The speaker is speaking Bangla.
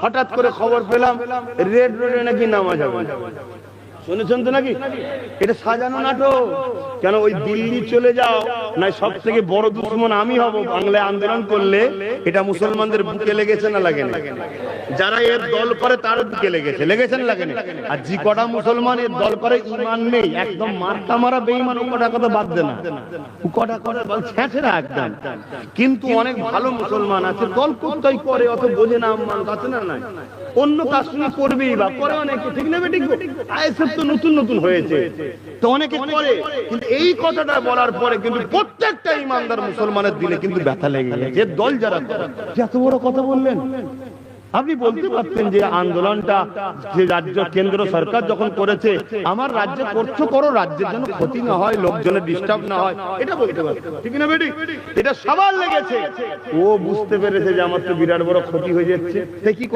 হঠাৎ করে খবর পেলাম রেড রোডে নাকি নামাজ হবে। শুনেছেন তো নাকি? এটা সাজানো নাটক। কেন ওই দিল্লি চলে যাও, না সব থেকে বড় দুশ্মন আমি হব বাংলায় আন্দোলন করলে, এটা মুসলমানদের বুকে লেগেছে না লাগে না? যারা এর দল করে তার বুকে লেগেছে, লেগেছে না লাগে না? আর যে কটা মুসলমান এর দল করে ঈমান নেই, একদম মারতা মারা বেঈমান, ও কটা কথা বাদ দে না, ও কটা কথা বল ছেঁচেরা একদম। কিন্তু অনেক ভালো মুসলমান আছে দল করতেই করে, অত বোঝে না মানুষ আছে না? নাই অন্য কাজ শুনে করবেই বা করে অনেকে, ঠিক না? ঠিক আইএসএফ তো নতুন নতুন হয়েছে তো অনেকে করে, কিন্তু এই কথাটা বলার পরে কিন্তু প্রত্যেকটা ইমানদার মুসলমানের দিলে কিন্তু ব্যথা লেগে গেছে। দল যারা এত বড় কথা বললেন, আপনি বলতে পারতেন যে আন্দোলনটা যে রাজ্য কেন্দ্র সরকার যখন করেছে, আমার রাজ্যে করছো করো, রাজ্যের জন্য ক্ষতি না হয়, লোকজনের ডিস্টার্ব না হয়, এটা বলতে পারতেন, ঠিক না বেটি? এটা সবার লেগেছে। ও বুঝতে পেরেছে যে আমার তো বিরাট বড় ক্ষতি হয়ে যাচ্ছে, সে কি